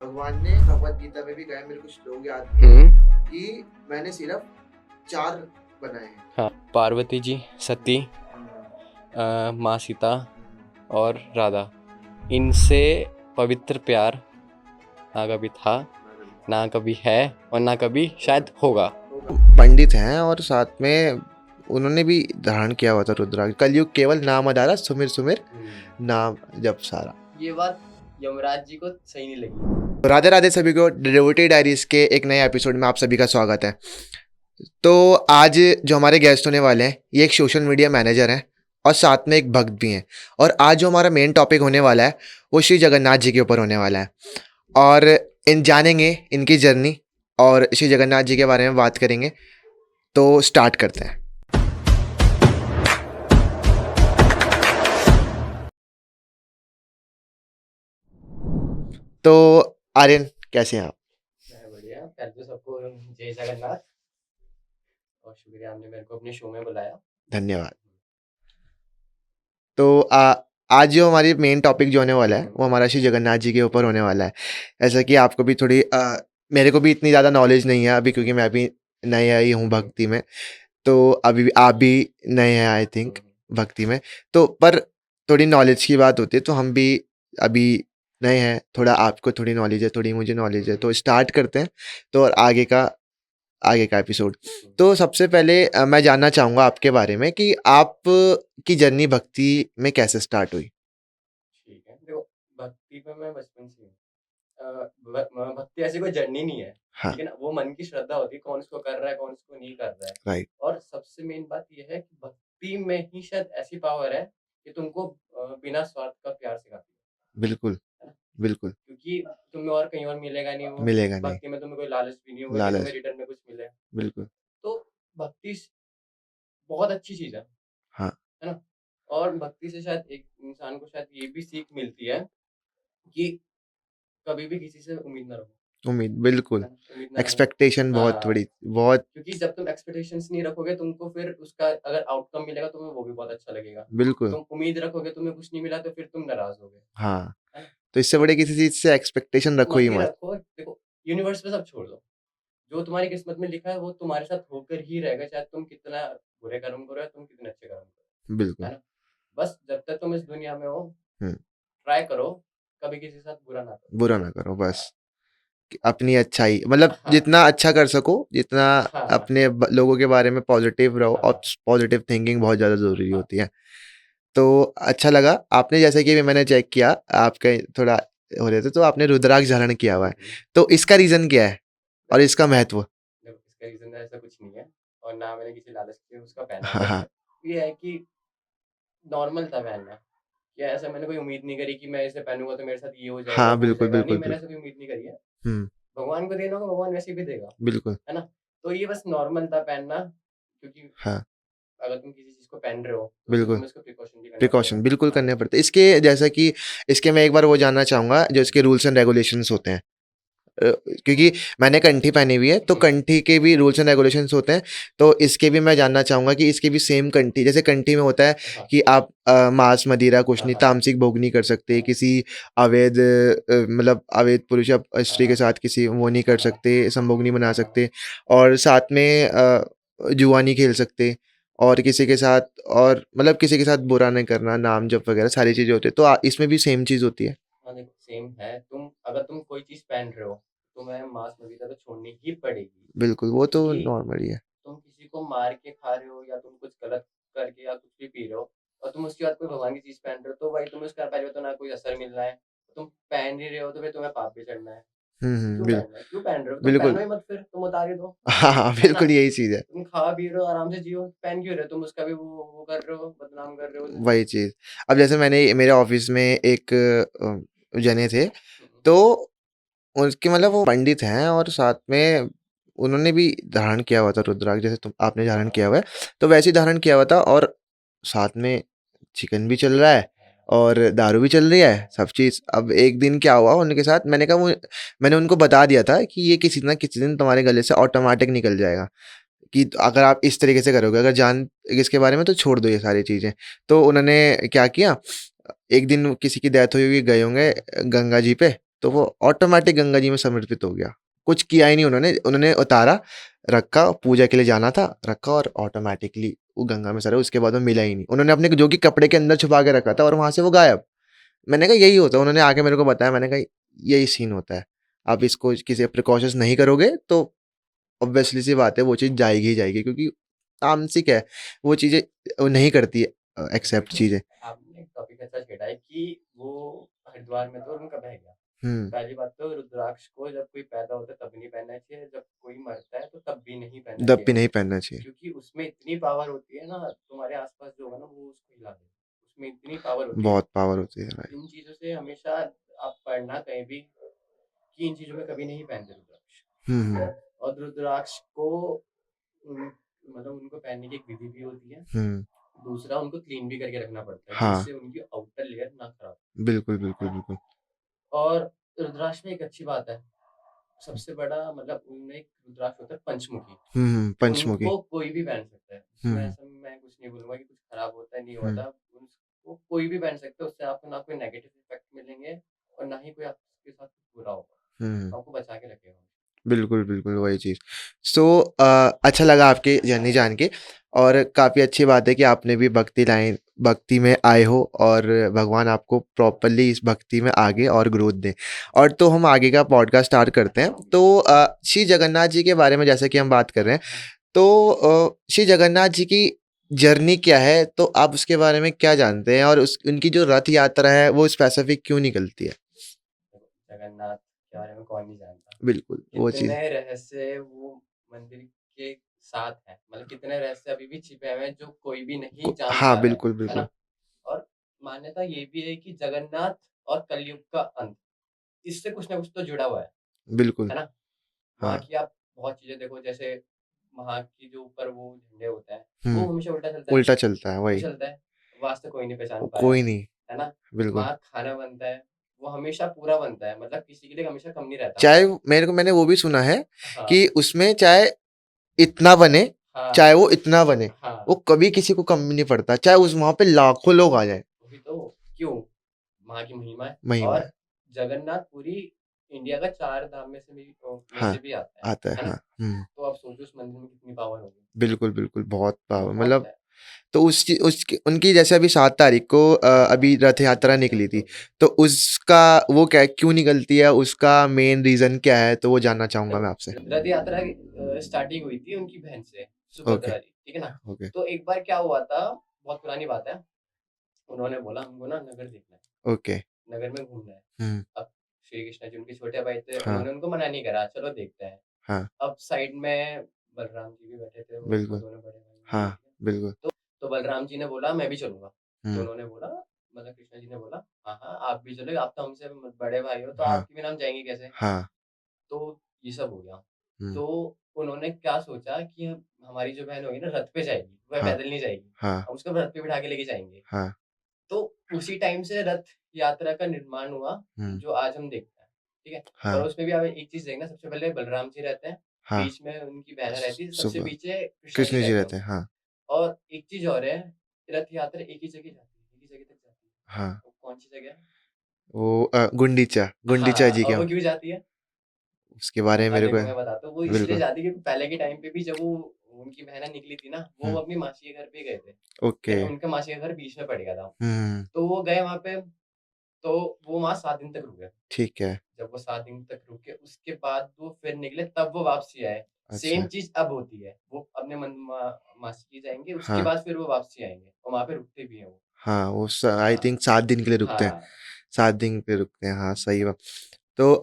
भगवान ने भगवत गीता में भी कहा है, मेरे को श्लोक याद नहीं है कि मैंने सिर्फ 4 बनाए हैं। हाँ, पार्वती जी, सती, माँ सीता और राधा। इनसे पवित्र प्यार ना कभी था, ना कभी है और ना कभी शायद होगा। पंडित हैं और साथ में उन्होंने भी धारण किया हुआ था रुद्राक्ष। कलयुग केवल नाम आधारा, सुमिर सुमिर नाम जप सारा। ये बात यमराज जी को सही नहीं लगी। राधे राधे सभी को, डिवोटी डायरीज के एक नए एपिसोड में आप सभी का स्वागत है। तो आज जो हमारे गेस्ट होने वाले हैं, ये एक सोशल मीडिया मैनेजर हैं और साथ में एक भक्त भी हैं। और आज जो हमारा मेन टॉपिक होने वाला है वो श्री जगन्नाथ जी के ऊपर होने वाला है। और इन जानेंगे इनकी जर्नी और श्री जगन्नाथ जी के बारे में बात करेंगे। तो स्टार्ट करते हैं। तो आर्यन, कैसे हैं आप? मैं बढ़िया। पहले तो सबको जय जगन्नाथ और शुक्रिया आपने मेरे को अपने शो में बुलाया। धन्यवाद। तो आज जो हमारी मेन टॉपिक जो होने वाला है वो हमारा श्री जगन्नाथ जी के ऊपर होने वाला है। ऐसा कि आपको भी थोड़ी मेरे को भी इतनी ज़्यादा नॉलेज नहीं है अभी, क्योंकि मैं अभी नया ही हूँ भक्ति में। तो अभी भी आप भी नए हैं आई थिंक भक्ति में। तो पर थोड़ी नॉलेज की बात होती है, तो हम भी अभी नए हैं। थोड़ा आपको थोड़ी नॉलेज है, थोड़ी मुझे नॉलेज है, तो स्टार्ट करते हैं। तो और आगे का एपिसोड। तो सबसे पहले मैं जानना चाहूँगा आपके बारे में कि आप की जर्नी भक्ति में कैसे स्टार्ट हुई? ठीक है, देखो भक्ति में मैं बचपन से हूँ। भक्ति ऐसी कोई जर्नी नहीं है, हाँ, ठीक है ना? वो मन की श्रद्धा होती है, कौन इसको कर रहा है, कौन इसको नहीं कर रहा है। राइट। और सबसे मेन बात ये है कि भक्ति में ही शायद ऐसी पावर है कि तुमको बिना स्वार्थ का प्यार सिखाती बिल्कुल, है ना? बिल्कुल। क्योंकि तुम्हें और कहीं और मिलेगा नहीं वो। मिलेगा नहीं। भक्ति में तुम्हें कोई लालच भी नहीं होगा कि तुम्हें लालच। रिटर्न में कुछ मिले। बिल्कुल। तो भक्ति बहुत अच्छी चीज़ हाँ, है ना? और भक्ति से शायद एक इंसान को शायद ये भी सीख मिलती है कि कभी भी किसी से उम्मीद ना रखो, उम्मीद बिल्कुल। है ना? उम्मीद ना रखो। एक्सपेक्टेशन बहुत हाँ, बड़ी, बहुत। क्योंकि जब तुम एक्सपेक्टेशंस नहीं रखोगे तुमको फिर उसका अगर आउटकम मिलेगा तुम्हें वो भी बहुत अच्छा लगेगा। बिल्कुल। तुम उम्मीद रखोगे तुम्हें कुछ नहीं मिला तो फिर तुम नाराज़ होगे, हाँ, है ना? तो इससे बड़े किसी चीज़ से एक्सपेक्टेशन रखो मत ही ही मत। रखो, देखो यूनिवर्स पे सब छोड़ दो। जो तुम्हारी किस्मत में लिखा है वो तुम्हारे साथ होकर ही रहेगा, चाहे तुम कितना बुरे कर्म करो या तुम कितने अच्छे कर्म करो, बिल्कुल। है ना? बस जब तक तुम इस दुनिया में हो, हुँ, ट्राई करो, कभी किसी के साथ बुरा ना करो। बुरा ना करो बस। कि अपनी अच्छाई मतलब हाँ, जितना अच्छा कर सको, जितना हाँ, अपने लोगों के बारे में पॉजिटिव रहो, और हाँ, पॉजिटिव थिंकिंग बहुत ज़्यादा ज़रूरी हाँ। होती है। तो अच्छा लगा आपने, जैसे कि मैंने चेक किया आपका थोड़ा हो रहे थे, तो आपने रुद्राक्ष धारण किया हुआ है। हुँ। तो इसका रीज़न क्या है और देखो इसका महत्व? देखो इसका रीज़न ऐसा कुछ नहीं है और ना मैंने किसी लालच के उसका पहना है। हाँ, बस हाँ। ये है कि नॉर्मल था पहनना, कि ऐसा मैंने कोई उम्मीद नहीं करी कि मैं इसे पहनूँगा तो मेरे साथ ये हो जाएगा, हाँ, वो हो बिल्कुल, जाएगा। नहीं, बिल्कुल, मैंने बिल्कुल। ऐसी कोई उम्मीद नहीं करी है। हुँ, भगवान को देना होगा, भगवान वैसे भी देगा, बिल्कुल। है ना? तो ये बस नॉर्मल था पहनना, क्योंकि हाँ, अगर तुम किसी चीज़ को पहन रहे हो, तो फिर बिल्कुल। तुम्हें उसका प्रिकॉशन भी करना प्रिकॉशन पड़ेगा, बिल्कुल है ना? करने पड़ते हैं। इसके जैसा कि इसके मैं एक बार वो जानना चाहूँगा जो इसके रूल्स एंड रेगुलेशंस होते हैं। क्योंकि मैंने कंठी पहनी हुई है, तो हुँ, कंठी के भी रूल्स एंड रेगुलेशंस होते हैं। तो इसके भी मैं जानना चाहूँगा कि इसके भी सेम कंठी, जैसे कंठी में होता है हाँ, कि आप मांस मदिरा कुछ हाँ, नहीं, हाँ, तामसिक भोग नहीं कर सकते, हाँ, किसी अवैध मतलब अवैध पुरुष या हाँ, स्त्री के हाँ, साथ किसी वो नहीं कर हाँ, हाँ, सकते, संभोग नहीं बना हाँ, हाँ। सकते। और साथ में जुआ नहीं खेल सकते, और किसी के साथ, और मतलब किसी के साथ बुरा नहीं करना, नाम जप वगैरह सारी चीज़ें होती है। तो इसमें भी सेम चीज़ होती है? हाँ, देखो सेम है। तुम कोई चीज़ पहन रहे हो, तुम्हें मांस-मदिरा तो छोड़नी ही पड़ेगी, बिल्कुल, वो तो क्योंकि नॉर्मल ही है। तुम किसी को मार के खा रहे हो या तुम कुछ गलत करके या कुछ भी पी रहे हो और तुम उसके बाद कोई भगवान की चीज़ पहन रहे हो, तो भाई तुम्हें उसका पहले तो ना कोई असर मिल रहा है, तुम पहन ही रहे हो तो फिर तुम्हें पाप भी चढ़ना है। हुँ, तो हुँ, क्यों पहनना है? क्यों पहन रहे हो? तुम बिल्कुल। पहनो ही मत फिर, तुम उतार ही दो, हाँ, हाँ, है ना? बिल्कुल यही चीज़ है। तुम खा पी रहे हो, आराम से जियो, पहन क्यों रहे हो? तुम उसका भी वो कर रहे हो, बदनाम कर रहे हो। वही चीज़। अब जैसे मैंने मेरे ऑफ़िस में एक जने थे, हुँ, तो उसके मतलब वो पंडित हैं और साथ में उन्होंने भी धारण किया हुआ था रुद्राक्ष, जैसे तुम आपने हाँ, धारण हाँ, किया हुआ है, तो वैसे ही धारण किया हुआ था। और साथ में चिकन भी चल रहा है हाँ, और दारू भी चल रही है, सब चीज़। अब एक दिन क्या हुआ उनके साथ, मैंने उनको बता दिया था कि ये किसी ना किसी दिन तुम्हारे गले से ऑटोमैटिक निकल जाएगा, कि अगर आप इस तरीके से करोगे, अगर जान इसके बारे में, तो छोड़ दो ये सारी चीज़ें। तो उन्होंने क्या किया, एक दिन किसी की डेथ हुई हुई, गए होंगे हाँ, गंगा जी पे, तो वो ऑटोमेटिक गंगा जी में समर्पित हो गया। कुछ किया ही नहीं उन्होंने, उन्होंने उतारा, रखा, पूजा के लिए जाना था, रखा और ऑटोमेटिकली वो गंगा में सरा, उसके बाद वो मिला ही नहीं। उन्होंने अपने जो कि कपड़े के अंदर छुपा के रखा था और वहाँ से वो गायब। मैंने कहा यही होता है, उन्होंने आके मेरे को बताया, मैंने कहा यही सीन होता है। आप इसको किसी प्रिकॉशंस नहीं करोगे तो ऑब्वियसली सी बात है वो चीज़ जाएगी ही जाएगी, क्योंकि तामसिक है, वो चीज़ें वो नहीं करती है एक्सेप्ट चीज़ें। आपने टॉपिक अच्छा छेड़ा है कि वो हरिद्वार में तो उनका बह गया। हुँ, पहली बात तो रुद्राक्ष को जब कोई पैदा होता है तब नहीं पहनना चाहिए, जब कोई मरता है तो तब भी नहीं पहनना दब भी चाहिए, नहीं पहनना चाहिए। क्योंकि उसमें इतनी पावर होती है ना, तुम्हारे आसपास जो होगा ना वो उसको हिला देगा, उसमें इतनी पावर होती है। बहुत पावर होती है भाई। इन चीजों से हमेशा आप पढ़ना कहीं भी कि इन चीजों में कभी नहीं पहनते रुद्राक्ष। हुँ, हुँ, और रुद्राक्ष को मतलब उनको पहनने की एक विधि भी होती है। हुँ। दूसरा उनको क्लीन भी करके रखना पड़ता है, हाँ, जिससे उनकी आउटर लेयर ना खराब। बिल्कुल, बिल्कुल, बिल्कुल। और रुद्राक्ष में एक अच्छी बात है, सबसे बड़ा मतलब उनमें एक रुद्राक्ष होता है पंचमुखी। हुँ, हुँ, पंचमुखी। उनको कोई भी पहन सकता है, हुँ, उसमें हुँ, ऐसा मैं कुछ नहीं बोलूंगा कि कुछ खराब होता है नहीं हुँ, होता। उसको कोई भी पहन सकता है, उससे आपको ना कोई नेगेटिव इफेक्ट मिलेंगे और ना ही कोई आपके साथ कुछ बुरा हुँ। होगा, आपको बचा के रखेगा। बिल्कुल, बिल्कुल, वही चीज़। सो अच्छा लगा आपकी जर्नी जान के, और काफ़ी अच्छी बात है कि आपने भी भक्ति में आए हो, और भगवान आपको प्रॉपर्ली इस भक्ति में आगे और ग्रोथ दें। और तो हम आगे का पॉडकास्ट स्टार्ट करते हैं। तो श्री जगन्नाथ जी के बारे में जैसे कि हम बात कर रहे हैं, तो श्री जगन्नाथ जी की जर्नी क्या है? तो आप उसके बारे में क्या जानते हैं? और उस उनकी जो रथ यात्रा है, वो स्पेसिफ़िक क्यों निकलती है? जगन्नाथ के बारे में कौन नहीं जानता, बिल्कुल, वो चीज़। कितने रहस्य वो मंदिर के साथ हैं, मतलब कितने रहस्य अभी भी छिपे हुए हैं जो कोई भी नहीं जान हाँ, पा रहा बिल्कुल, है ना। बिल्कुल। और मान्यता ये भी है कि जगन्नाथ और कलयुग का अंत, इससे कुछ ना कुछ तो जुड़ा हुआ बिल्कुल, है ना। वहाँ हाँ। की आप बहुत चीजें देखो, जैसे वहाँ की जो ऊपर वो झंडे होते हैं वो हुँ, हमेशा उल्टा चलता है, उल्टा चलता है, क्यों वही। चलता है, वो आज तक कोई नहीं पहचान पाया कोई नहीं, है ना। बिल्कुल। वहाँ खाना बनता है, वो हमेशा पूरा बनता है, मतलब किसी के लिए हमेशा कम नहीं रहता वहाँ चाहे पे। मैंने वो भी सुना है हाँ कि उसमें चाहे इतना बने, हाँ चाहे वो इतना बने, वो हाँ, कभी किसी को कम नहीं पड़ता, चाहे उस वहाँ पे लाखों लोग आ जाएँ, वही तो, क्यों, वहाँ की महिमा है। महिमा है। और जगन्नाथ पूरी इंडिया का चार धाम में से में हाँ, से भी आता आता है, है ना। हाँ। हुँ, तो आप सोचो उस मंदिर में कितनी पावर होगी, बिल्कुल, बिल्कुल, बहुत पावर बहुत मतलब। है। तो उसकी उनकी जैसे अभी 7 तारीख को अभी रथ यात्रा निकली थी, तो उसका वो क्या क्यों निकलती है? उसका मेन रीज़न क्या है? तो वो जानना चाहूँगा मैं आपसे। देखो रथ यात्रा स्टार्टिंग हुई थी उनकी बहन से, ओके, सुभद्रा जी, ठीक है ना। ओके, तो एक बार क्या हुआ था, बहुत पुरानी बात है, उन्होंने बोला हमको ना नगर देखना ओके। है, नगर में घूमना है। हुँ, अब श्री कृष्ण जी उनके छोटे भाई थे, हाँ, उन्होंने उनको मना नहीं करा, चलो देखते हैं। हाँ, अब साइड में बलराम जी भी बैठे थे, वो बिल्कुल। दोनों बड़े भाई हाँ, हैं, ठीक है। बिल्कुल। तो बलराम जी ने बोला मैं भी चलूँगा, तो हुँ, उन्होंने बोला, मतलब कृष्ण जी ने बोला, हाँ, हाँ, आप भी चलोगे, आप तो हमसे बड़े भाई हो, तो हाँ, आपके बिना हम जाएँगे कैसे? हाँ, तो ये सब हो गया। हुँ, तो उन्होंने क्या सोचा कि हमारी जो बहन होगी ना रथ पे जाएगी, वह हाँ, पैदल नहीं जाएगी, हाँ, हम उसको रथ पे बिठा के लेके जाएँगे। हाँ, तो उसी टाइम से रथ यात्रा का निर्माण हुआ, हुँ, जो आज हम देखते हैं, ठीक है? और हाँ, उसमें भी आप एक चीज़ देखना, सबसे पहले बलराम जी रहते हैं, हाँ, बीच में उनकी बहनें रहती हैं, सबसे सुबह पीछे कृष्ण जी कृष्ण जी रहते हैं। रहते हैं, हाँ, और एक चीज़ और है, रथ यात्रा एक ही जगह जाती है, एक ही जगह तक जाती है। हाँ। वो कौन-सी जगह है? वो गुंडीचा हाँ, जी के और वो वहाँ, क्यों जाती है? उसके बारे में हाँ, मेरे को देखो मैं बताता हूँ, वो इसलिए बिल्कुल, जाती है क्योंकि पहले के टाइम पे भी जब वो उनकी बहनें निकली थी ना, वो हुँ, अपनी मासी के घर पे गए थे, ठीक ओके, है? उनका मासी का घर बीच में पड़ गया था। हुँ, तो वो गए वहाँ पे, तो वो वहाँ 7 दिन तक रुके। ठीक है, जब वो 7 दिन तक रुके, उसके बाद वो फिर निकले, तब वो वापसी आए। सेम अच्छा, चीज़ अब होती है, वो अपने मासी के जाएँगे, उसके हाँ, बाद फिर वो वापसी आएँगे और वहाँ पे रुकते भी हैं वो। हाँ, वो आई हाँ, थिंक 7 दिन के लिए रुकते हैं, हाँ। 7 दिन के लिए रुकते हैं, हाँ, सही बात। तो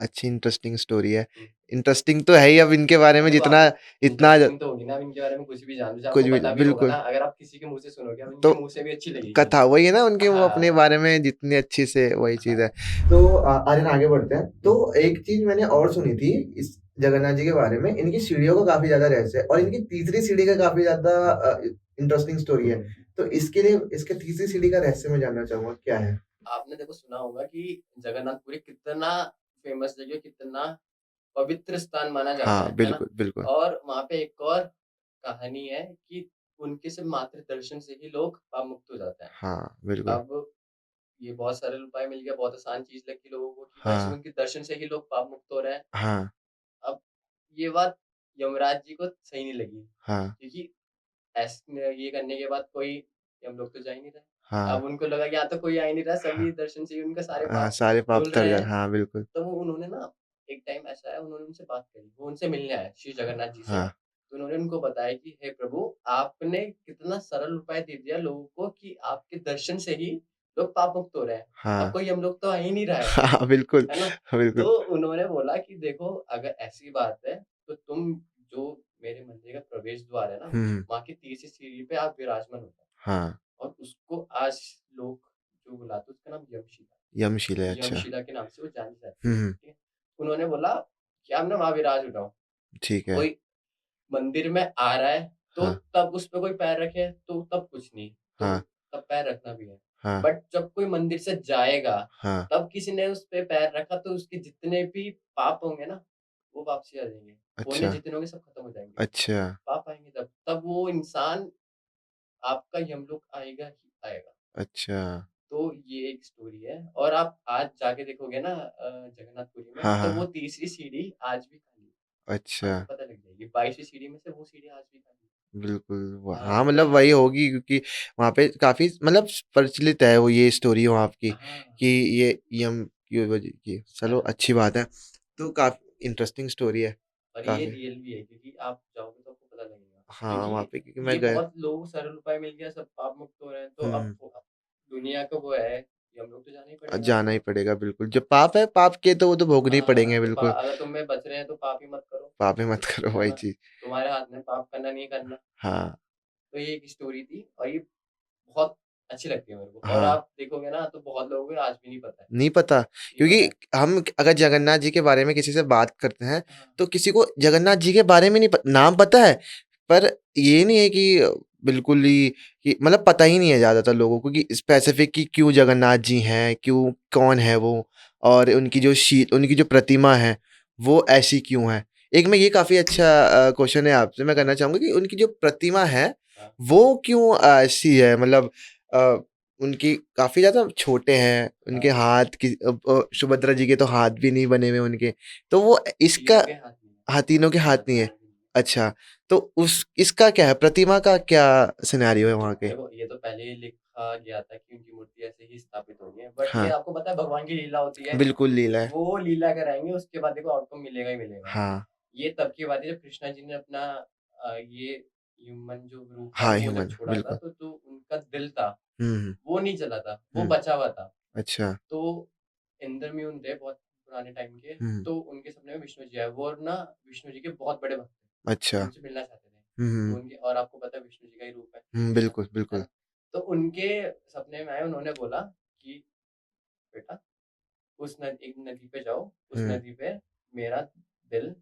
अच्छी इंटरेस्टिंग स्टोरी है। हुँ। इंटरेस्टिंग तो है ही, अब इनके बारे में देखो जितना आप इतना इंटरेस्टिंग तो होगी ना, अब इनके बारे में कुछ भी जान लो, चाहे कुछ आपको भी पता भी होगा बिल्कुल। ना, अगर आप किसी के मुँह से सुनोगे, अब तो इनके मुँह से भी अच्छी लगेगी। कथा वही है ना उनके, वो अपने हाँ, बारे में जितनी अच्छी से वही चीज़ है। हाँ। तो आर्यन आगे बढ़ते हैं। तो एक चीज़ मैंने और सुनी थी इस जगन्नाथ जी के बारे में, इनकी सीढ़ियों का काफ़ी ज़्यादा रहस्य है, और इनकी तीसरी सीढ़ी का काफ़ी ज़्यादा इंटरेस्टिंग स्टोरी है। तो इसके लिए इसके तीसरी सीढ़ी का रहस्य मैं जानना चाहूँगा, क्या है? आपने देखो सुना होगा कि जगन्नाथपुरी कितना फ़ेमस जगह, कितना पवित्र स्थान माना जाता हाँ, है ना? बिल्कुल, बिल्कुल। और वहाँ पे एक और कहानी है कि उनके सिर्फ़ मात्र दर्शन से ही लोग पाप मुक्त हो जाते हैं। हाँ, बिल्कुल। अब ये बहुत सरल उपाय मिल गया, बहुत आसान चीज़ लगी लोगों को कि बस हाँ, उनके दर्शन से ही लोग पाप मुक्त हो रहे हैं। हाँ, अब ये बात यमराज जी को सही नहीं लगी, हाँ, क्योंकि ये करने के बाद कोई हम लोग तो जा ही नहीं रहे। हाँ, अब उनको लगा कि यहाँ तो कोई आ ही नहीं रहा, हाँ, सभी दर्शन से ही उनका सारे हाँ, पाप सारे पाप धुल तर रहे जा हैं। हाँ, बिल्कुल। तो वो उन्होंने ना एक टाइम ऐसा है उन्होंने उनसे बात करी, वो उनसे मिलने आए श्री जगन्नाथ जी से। हाँ, तो उन्होंने उनको बताया कि हे प्रभु, आपने कितना सरल उपाय दे दिया लोगों को कि आपके दर्शन से ही लोग पाप मुक्त हो रहे हैं। अब हाँ, कोई हम लोग तो आ ही नहीं रहा हाँ, बिल्कुल, है ना? बिल्कुल। तो उन्होंने बोला कि देखो, अगर ऐसी बात है तो तुम जो मेरे मंदिर का प्रवेश द्वार है ना, हुँ, वहाँ की तीसरी सीढ़ी पे आप विराजमान हो जाओ। हाँ, और उसको आज लोग जो बुलाते हैं उसका नाम यमशिला, यमशीला अच्छा। यमशिला के नाम से वो जानी जाती हुँ, है, हुँ, ठीक है? उन्होंने बोला कि आप ना वहाँ विराज हो जाओ। ठीक है। कोई मंदिर में आ रहा है तो हाँ, तब उस पे कोई पैर रखे तो तब कुछ नहीं, तो हाँ, तब पैर रखना भी है। हाँ, बट जब कोई मंदिर से जाएगा, हाँ, तब किसी ने उस पे पैर रखा तो उसके जितने भी पाप होंगे ना, वो वापसी आ जाएँगे। पुण्य अच्छा, जितने होंगे सब खत्म हो जाएँगे। अच्छा, पाप आएँगे तब वो इंसान आपका यमलोक आएगा ही आएगा। अच्छा। तो ये एक स्टोरी है और आप आज जाके देखोगे ना जगन्नाथपुरी में हाँ, तो हाँ, वो हाँ, तीसरी सीढ़ी आज भी खाली है। अच्छा। आपको पता लग जाएगी 22वीं सीढ़ी में से वो सीढ़ी आज भी खाली बिल्कुल, व है। हाँ, हाँ, तो मतलब वही होगी क्योंकि वहाँ पे काफ़ी मतलब प्रचलित है वो ये स्टोरी वहाँ की हाँ, कि ये यम की वजह की है चलो ना? अच्छी बात है। तो काफ़ी इंटरेस्टिंग स्टोरी है, और ये काफ़ी। रियल भी है क्योंकि आप जाओगे तो आपको पता लगेगा। हाँ, वहाँ क्योंकि पे क्योंकि ये मैं गया बहुत लोग सरल उपाय मिल गया, सब पाप मुक्त हो रहे हैं, तो हुँ, अब दुनिया का वो है कि हम लोग तो जाना ही पड़ेगा जाना ही आपको। पड़ेगा बिल्कुल। जो पाप है, पाप के तो वो तो भोगने ही हाँ, पड़ेंगे तो पा बिल्कुल। अगर तुम में बच रहे हैं तो पाप ही मत करो, पाप ही मत करो है वही ना? चीज़। तुम्हारे हाथ में पाप करना नहीं करना। हाँ, तो ये एक स्टोरी थी और ये बहुत अच्छी लगती है मेरे को और हाँ। आप देखोगे ना तो बहुत लोगों को आज भी नहीं पता है। नहीं पता नहीं क्योंकि पता है। हम अगर जगन्नाथ जी के बारे में किसी से बात करते हैं हाँ, तो किसी को जगन्नाथ जी के बारे में नहीं नाम पता है पर ये नहीं है कि बिल्कुल ही कि मतलब पता ही नहीं है ज़्यादातर लोगों को कि स्पेसिफिक कि क्यों जगन्नाथ जी हैं क्यों कौन है वो और उनकी जो प्रतिमा है वो ऐसी क्यों है एक में ये काफ़ी अच्छा क्वेश्चन है आपसे मैं करना हाँ, चाहूँगा कि उनकी जो प्रतिमा है हाँ। वो क्यों ऐसी है मतलब अ, उनकी काफ़ी ज़्यादा छोटे हैं, उनके हाँ, हाथ की सुभद्रा जी के तो हाथ भी नहीं बने हुए उनके, तो वो इसका तीनों के हाथ नहीं है, हाँ, तीनों के हाथ नहीं है। हथियारों के नहीं है। अच्छा, तो उस इसका क्या है, प्रतिमा का क्या सिनेरियो है वहाँ के? देखो, ये तो पहले ही लिखा गया था कि उनकी मूर्ति ऐसे ही स्थापित होगी, बट ये हाँ, आपको पता है भगवान की लीला होती है, बिल्कुल लीला है। वो लीला कराएँगे उसके बाद देखो आउटकम मिलेगा ही मिलेगा। हाँ, ये तब की बात है जब कृष्णा जी ने अपना ये ह्यूमन जो रूप था हाँ, वो जब ह्यूमन छोड़ा था बिल्कुल। तो जो उनका दिल था, हुँ, हुँ, वो नहीं चला था, वो हुँ, बचा हुआ था। अच्छा, तो इंद्रम्यून थे बहुत पुराने टाइम के, हुँ, तो उनके सपने में विष्णु जी आए। वो ना विष्णु जी के बहुत बड़े भक्त थे, अच्छा, उनसे मिलना चाहते थे। हुँ, तो हुँ, उनके और आपको पता है विष्णु जी का ही रूप है हुँ, कृष्णा, बिल्कुल, है बिल्कुल। ना? तो उनके सपने में आए, उन्होंने बोला कि बेटा उस एक नदी पे जाओ, उस हुँ, नदी पे मेरा दिल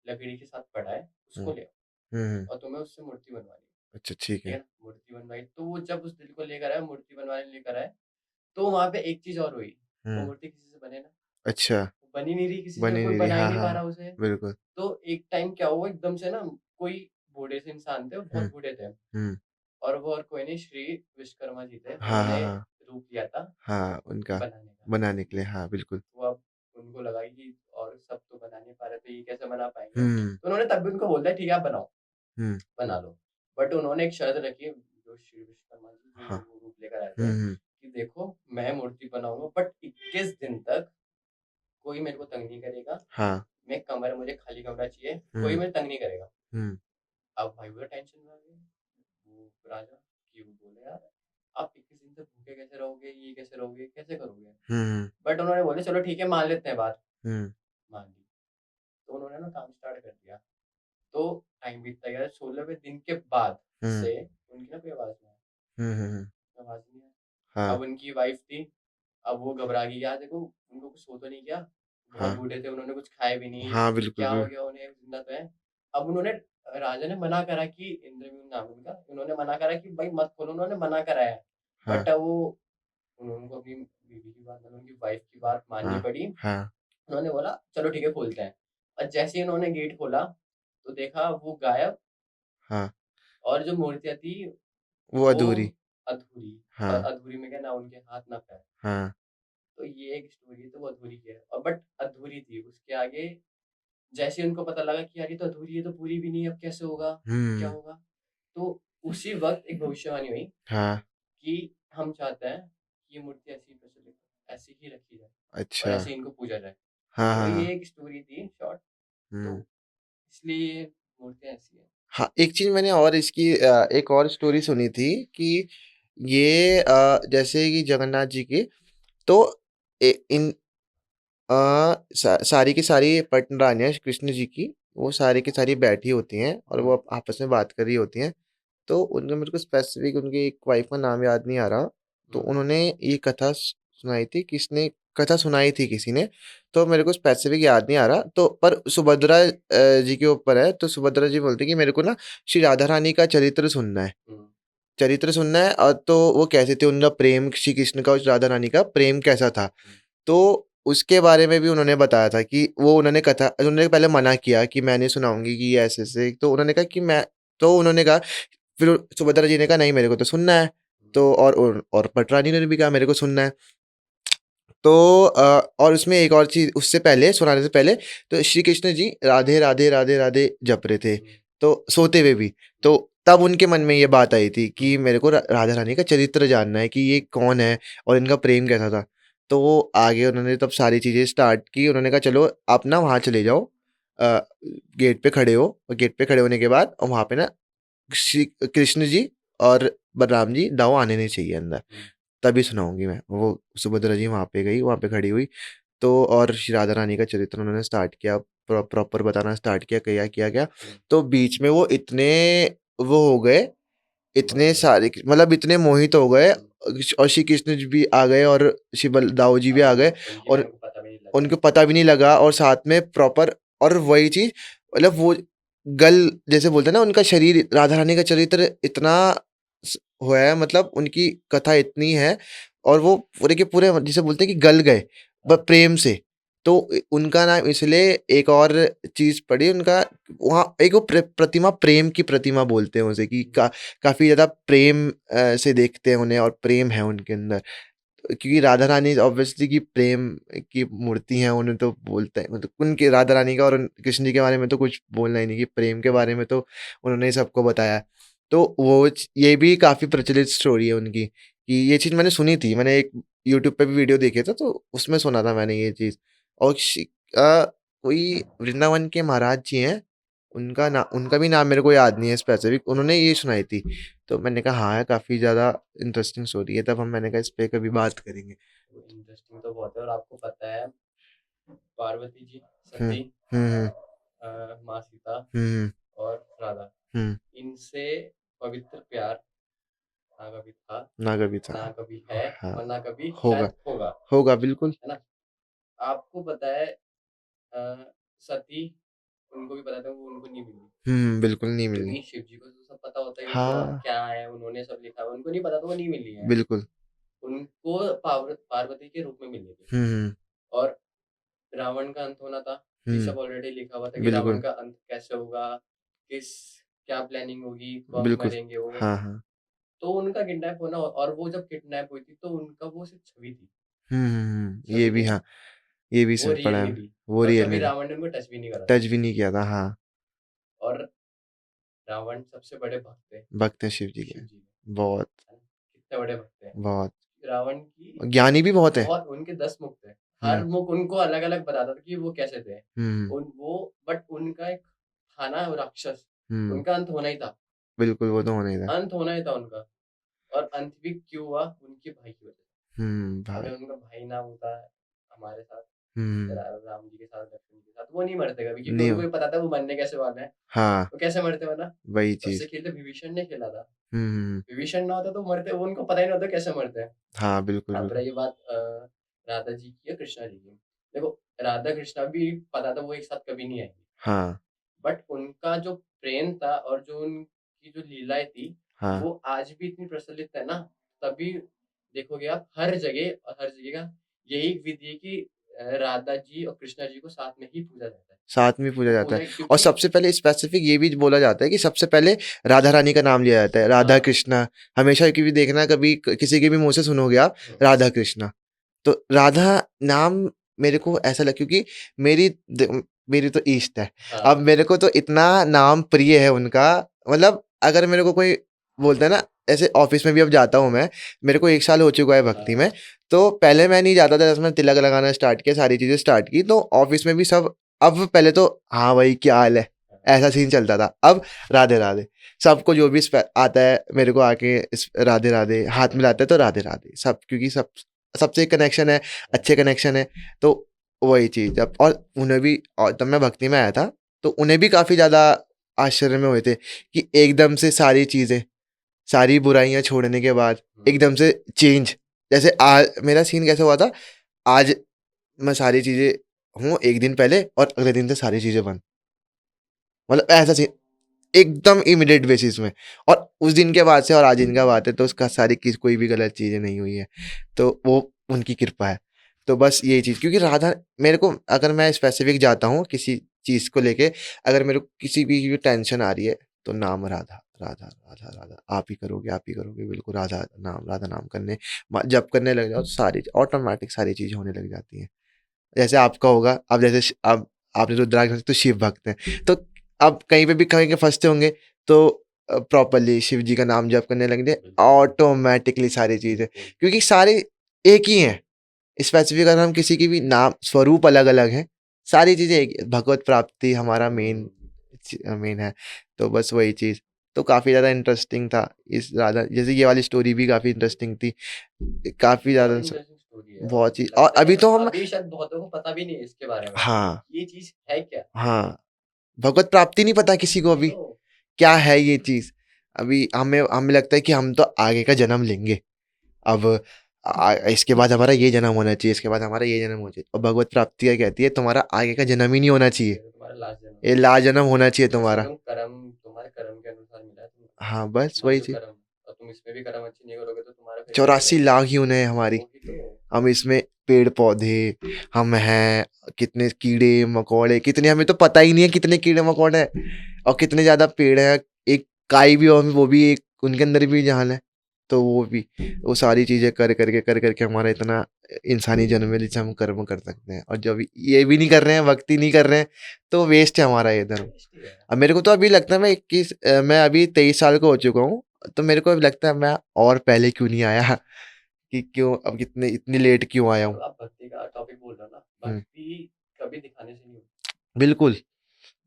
लकड़ी के साथ पड़ा है, हुँ, उसको ले आओ हुँ, हुँ, और तुम्हें उससे मूर्ति बनवानी है। अच्छा ठीक ठीक है है। ना? मूर्ति बनवाई, तो वो जब उस दिल को लेकर आए, मूर्ति बनवाने लेकर आए, तो वहाँ पे एक चीज़ और हुई, वो हुँ, मूर्ति किसी से बने ना, अच्छा, बन ही नहीं रही किसी से, बनी कोई नहीं रही, बना ही हाँ, नहीं पा हाँ, रहा उसे। बिल्कुल। तो एक टाइम क्या हुआ एकदम से ना, कोई बूढ़े से इंसान थे, वो हुँ, बहुत बूढ़े थे हुँ, और वो और कोई नहीं श्री विश्वकर्मा जी थे, हाँ, हाँ, उन्होंने हाँ, रूप लिया था हाँ, मूर्ति उनका बनाने का। बनाने के लिए, हाँ, बिल्कुल। वो अब उनको लगा कि और सब तो बना नहीं पा रहे, तो ये कैसे बना पाएँगे? हुँ, तो उन्होंने तब भी उनको बोल दिया ठीक है आप बनाओ, हुँ, बना लो। बट उन्होंने एक शर्त रखी, जो श्री विश्वकर्मा जी जो हाँ, वो रूप लेकर आए हुँ, थे, हुँ, कि देखो मैं मूर्ति बनाऊँगा बट 21 दिन तक कोई मेरे को तंग नहीं करेगा। हाँ, मुझे खाली कमरा चाहिए, कोई हुँ, मुझे तंग नहीं करेगा। हुँ, अब भाई वो टेंशन में आ गए, वो राजा कि वो बोले यार आप 21 दिन तक भूखे कैसे रहोगे, ये कैसे रहोगे, कैसे करोगे? हुँ, बट उन्होंने बोले चलो ठीक है मान लेते हैं बात, हुँ, मान ली। तो उन्होंने ना काम स्टार्ट कर दिया। तो टाइम बीतता गया, 16वें दिन के बाद हुँ, से उनकी ना कोई आवाज़ नहीं आई, हुँ, हुँ, हुँ, आवाज़ नहीं आई। हाँ, अब उनकी वाइफ़ थी, अब वो घबरा गई, यार देखो उनको कुछ हो तो नहीं गया? बहुत हाँ, बूढ़े थे, उन्होंने कुछ खाया भी नहीं, हाँ, बिल्कुल, क्या हो गया उन्हें, ज़िंदा तो हैं। अब उन्होंने राजा ने मना करा कि इंद्रद्युम्न नाम है उनका, उन्होंने मना करा कि भाई मत खोलो, उन्होंने मना करा है। हाँ, बट वो उनको अपनी बीवी की बात मतलब उनकी वाइफ़ की बात माननी हाँ, पड़ी। हाँ, उन्होंने बोला चलो ठीक है खोलते हैं। और जैसे ही उन्होंने गेट खोला, तो देखा वो गायब हाँ, और जो मूर्तियाँ थी वो वो अधूरी, अधूरी, और हाँ, अधूरी में क्या, ना उनके हाथ ना पैर। हाँ। तो ये एक स्टोरी है, तो वो अधूरी की है, और बट अधूरी थी। उसके आगे जैसे ही उनको पता लगा कि यार ये तो अधूरी है, तो पूरी भी नहीं है, अब कैसे होगा, क्या हुँ, होगा? तो उसी वक़्त एक भविष्यवाणी हुई हाँ, कि हम चाहते हैं कि ये मूर्ति ऐसी ही प्रचलित हो, ऐसी ही रखी जाए और अच्छा। ऐसे ही इनको पूजा जाए। हाँ, तो हाँ, ये हाँ। एक स्टोरी थी शॉर्ट, हुँ। तो इसलिए ये मूर्तियाँ ऐसी हैं। हाँ, एक चीज़ मैंने और इसकी एक और स्टोरी सुनी थी कि ये जैसे कि जगन्नाथ जी की तो इन सारी की सारी पट रानियाँ कृष्ण जी की वो सारी की सारी बैठी होती हैं और वो आपस में बात कर रही होती हैं। तो उनका मेरे को स्पेसिफिक उनकी एक वाइफ का नाम याद नहीं आ रहा। तो हुँ, उन्होंने ये कथा सुनाई थी, किसने कथा सुनाई थी किसी ने, तो मेरे को स्पेसिफिक याद नहीं आ रहा। तो पर सुभद्रा जी के ऊपर है। तो सुभद्रा जी बोलती है कि मेरे को ना श्री राधा रानी का हुँ, चरित्र सुनना है। और तो वो कैसे थे, उनका प्रेम श्री कृष्ण का और राधा रानी का प्रेम कैसा था। हुँ, तो उसके बारे में भी उन्होंने बताया था कि वो उन्होंने पहले मना किया कि मैं नहीं सुनाऊँगी कि ये ऐसे-ऐसे। तो उन्होंने कहा कि मैं तो उन्होंने कहा, फिर सुभद्रा जी ने कहा नहीं मेरे को तो सुनना है। हुँ, तो और पट रानी ने भी कहा मेरे को सुनना है। तो और उसमें एक और चीज़ उससे पहले सुनाने से पहले तो श्री कृष्ण जी राधे, राधे, राधे, राधे जप रहे थे, हुँ, तो सोते हुए भी। हुँ, तो तब उनके मन में ये बात आई थी हुँ, कि मेरे को राधा रानी का चरित्र जानना है कि ये कौन है और इनका प्रेम कैसा था। तो वो आगे उन्होंने तब सारी चीज़ें स्टार्ट की। उन्होंने कहा चलो आप ना वहाँ चले जाओ, अ, गेट पे खड़े हो और गेट पे खड़े होने के बाद और वहाँ पे ना श्री कृष्ण जी और बलराम जी दाव आने नहीं चाहिए अंदर, हुँ, तभी सुनाऊँगी मैं। वो सुभद्रा जी वहाँ पे गई, वहाँ पे खड़ी हुई। तो और श्री राधा रानी का चरित्र उन्होंने स्टार्ट किया, प्रॉपर बताना स्टार्ट किया, किया क्या। हुँ, तो बीच में वो इतने वो हो गए, मग्न इतने हो गए। सारे मतलब इतने मोहित हो गए हुँ, और श्री कृष्ण जी भी आ गए और श्री बलदाऊ जी भी आ गए उनके और मन को पता भी नहीं लगा। उनको पता भी नहीं लगा और साथ में प्रॉपर और वही चीज़ मतलब वो गल जैसे बोलते हैं ना उनका शरीर राधा रानी का चरित्र इतना हुआ है, मतलब उनकी कथा इतनी है और वो पूरे के पूरे जिसे बोलते हैं कि गल गए हाँ, प्रेम से। तो उनका नाम इसलिए एक और चीज पड़ी उनका, वहाँ एक वो प्रतिमा, प्रेम की प्रतिमा बोलते हैं उसे कि हुँ, काफी ज्यादा प्रेम से देखते हैं उन्हें और प्रेम है उनके अंदर। क्योंकि राधा रानी ऑब्वियसली की प्रेम की मूर्ति हैं, उन्हें तो बोलते हैं मतलब उनके राधा रानी का और कृष्ण जी के बारे में तो कुछ बोलना ही नहीं, कि प्रेम के बारे में तो उन्होंने ही सबको बताया है। तो ये भी काफ़ी प्रचलित स्टोरी है उनकी कि ये चीज़ मैंने सुनी थी, मैंने एक यूट्यूब पे भी वीडियो देखे थे तो उसमें सुना था मैंने ये चीज़। और कोई वृंदावन के महाराज जी हैं, उनका भी नाम मेरे को याद नहीं है स्पेसिफिक, उन्होंने ये सुनाई थी। तो मैंने कहा हाँ, काफ़ी ज़्यादा इंटरेस्टिंग स्टोरी है, तब मैंने कहा इस पे कभी बात करेंगे। इंटरेस्टिंग तो बहुत है। और आपको पता है पार्वती जी, हुँ, सती, हुँ, माँ सीता हुँ, और राधा, हुँ, इनसे पवित्र प्यार ना कभी था, ना कभी था। ना कभी है, हाँ, और ना कभी होगा, शायद होगा, होगा बिल्कुल। है ना? आपको पता है सती, उनको भी पता था वो उनको नहीं मिली, बिल्कुल नहीं मिलनी। क्योंकि शिव जी को तो सब पता होता है कि हाँ, क्या है, उन्होंने सब लिखा हुआ है, उनको नहीं पता था वो नहीं मिली है। बिल्कुल। उनको पार्वती के रूप में मिली थी। हुँ, हुँ, और रावण का अंत होना था, ये सब हुँ, ऑलरेडी लिखा हुआ था कि रावण बिल्कुल, का अंत कैसे होगा, किस क्या प्लानिंग होगी, कब बिल्कुल। मरेंगे वो। हाँ, हाँ। तो उनका किडनैप होना, और वो जब किडनैप हुई थी तो उनका वो सिर्फ छवि थी, ये छवि भी थी ना, हाँ, ये भी वो सर रियल पढ़ा नहीं है। थी। वो और रियल कभी नहीं था, रावण ने उनको टच भी नहीं करा था। टच भी नहीं किया था, हाँ। और रावण सबसे बड़े भक्त थे भक्त हैं शिव जी के, शिव जी के, बहुत, है ना? कितने बड़े भक्त थे बहुत। रावण की। ज्ञानी भी बहुत है। बहुत, उनके 10 मुख थे। हुँ, हर मुख उनको अलग-अलग बताता था कि वो कैसे थे। हुँ, उन वो बट उनका एक था ना राक्षस, हुँ, उनका अंत होना ही था। बिल्कुल वो तो होना ही था। अंत होना ही था उनका। और अंत भी क्यों हुआ? उनके भाई की वजह से। भाई। अगर उनका भाई ना होता हमारे साथ, हुँ, राम जी के साथ, लक्ष्मण जी के साथ, वो नहीं मरते कभी, क्योंकि नहीं उनको हो भी पता था वो मरने कैसे वाले हैं। हाँ, वो कैसे मरते वरना? वही उससे चीज़। खेलते विभीषण ने खेला था। हुँ, विभीषण ना होता तो मरते, वो उनको पता ही नहीं होता कैसे मरते हैं। हाँ, बिल्कुल, अब बिल्कुल। रही बात राधा जी की या कृष्णा जी की। देखो, राधा कृष्णा भी पता था वो एक साथ कभी नहीं आएंगे, हाँ, बट उनका जो प्रेम था और जो उनकी जो लीलाएँ थी, हाँ, वो आज भी इतनी प्रचलित है ना, तभी देखोगे आप हर जगह, और हर जगह का यही विधि है कि राधा जी और कृष्णा जी को साथ में ही पूजा जाता है। साथ में पूजा वो जाता पूजा है और क्योंकि सबसे पहले स्पेसिफिक ये भी बोला जाता है कि सबसे पहले राधा रानी का नाम लिया जाता है, राधा हाँ, कृष्णा। हमेशा की भी देखना, कभी किसी के भी मुँह से सुनोगे आप हुँ, राधा कृष्णा। तो राधा नाम मेरे को ऐसा लगा, क्योंकि मेरी मेरी तो इष्ट है। अब हाँ, मेरे को तो इतना नाम प्रिय है उनका, मतलब अगर मेरे को कोई बोलता है ना, ऐसे ऑफिस में भी अब जाता हूँ मैं, मेरे को 1 साल हो चुका है भक्ति में। हाँ, तो पहले मैं नहीं जाता था, जैसे मैंने तिलक लगाना स्टार्ट किया, सारी चीज़ें स्टार्ट की, तो ऑफिस में भी सब, अब पहले तो हाँ भाई क्या हाल है, हाँ, ऐसा सीन चलता था। अब राधे राधे, सबको जो भी आता है मेरे को आके राधे राधे हाथ मिलाता है, तो राधे राधे सब, क्योंकि सबसे कनेक्शन है, हाँ, अच्छे कनेक्शन है। तो वही चीज़ जब, और उन्हें भी, और तब मैं भक्ति में आया था, तो उन्हें भी काफ़ी ज़्यादा आश्चर्य में हुए थे कि एकदम से सारी चीज़ें, सारी बुराइयाँ छोड़ने के बाद हुँ, एकदम से चेंज। जैसे आज मेरा सीन कैसे हुआ था, आज मैं सारी चीज़ें हूँ, 1 दिन पहले और अगले दिन से सारी चीज़ें बंद। मतलब ऐसा सीन, एकदम इमीडिएट बेसिस में। और उस दिन के बाद से और आज दिन का बात है, तो उसका सारी किस कोई भी गलत चीज़ें नहीं हुई है। तो वो उनकी कृपा है। तो बस यही चीज़, क्योंकि राधा मेरे को, अगर मैं स्पेसिफिक जाता हूँ किसी चीज़ को लेके, अगर मेरे को किसी भी टेंशन आ रही है, तो नाम राधा, राधा, राधा, राधा, आप ही करोगे, बिल्कुल राधा नाम करने जप करने लग जाओ, तो सारी ऑटोमेटिक सारी चीज़ें होने लग जाती हैं। जैसे आपका होगा, अब जैसे अब आपने रुद्राक्ष, तो शिव भक्त हैं, तो अब कहीं पे भी कहीं के फँसते होंगे, तो प्रॉपर्ली शिव जी का नाम जप करने लग जाए, बिल्कुल, ऑटोमैटिकली सारी चीज़ें, बिल्कुल, क्योंकि सारे एक ही हैं। स्पेसिफिक अगर हम किसी की भी नाम स्वरूप अलग-अलग हैं, सारी चीज़ें एक ही, भगवत प्राप्ति हमारा हुँ, मेन है। तो बस वही चीज़, तो काफ़ी ज़्यादा इंटरेस्टिंग था इस राधा, जैसे ये वाली स्टोरी भी काफ़ी इंटरेस्टिंग थी। काफ़ी बहुत ज़्यादा इंटरेस्टिंग स्टोरी है और बहुत चीज़, और लगता है अभी तो हम, अभी शायद बहुतों को पता भी नहीं है इसके बारे में कि हाँ, ये चीज़ है क्या? हाँ। भगवत प्राप्ति नहीं पता किसी को वही अभी, तो। क्या है ये चीज़? अभी हमें हमें लगता है कि हम तो आगे का जन्म लेंगे। अब इसके बाद हमारा ये जन्म होना चाहिए, इसके बाद हमारा ये जन्म होना चाहिए, और भगवत प्राप्ति क्या कहती है, तुम्हारा आगे का जन्म ही नहीं होना चाहिए, ये तो तुम्हारा लास्ट जन्म है। ये लाजन्म होना चाहिए जैसे तुम्हारा। तुम कर्म तुम्हारे कर्म के अनुसार मिला है हाँ, बस तुम्हारे वही जो चीज़। कर्म और तुम इसमें भी कर्म अच्छे नहीं करोगे तो तुम्हारा फिर क्या 84 मिलेगा? लाख यूँ हैं हमारी। वो ही तो। हम इसमें पेड़-पौधे, हम हैं, कितने कीड़े-मकोड़े, कितने, हमें तो पता ही नहीं है कितने कीड़े-मकोड़े हैं, और कितने ज़्यादा पेड़ हैं। एक काई भी, और वो भी एक, उनके अंदर भी जान है। तो वो भी, वो सारी चीज़ें कर करके हमारा इतना इंसानी जन्म है, जिससे हम कर्म कर सकते हैं, और जब ये भी नहीं कर रहे हैं, भक्ति नहीं कर रहे हैं, तो वेस्ट है हमारा ये धर्म। बेस्ट ही है। अब मेरे को तो अभी लगता है, मैं अभी 23 साल का हो चुका हूँ, तो मेरे को अभी लगता है मैं और पहले क्यों नहीं आया, कि क्यों अब इतने इतनी लेट क्यों आया जो हूँ? आप भक्ति का टॉपिक बोल रहे हो ना, हुँ, भक्ति कभी दिखाने से नहीं होती। बिल्कुल,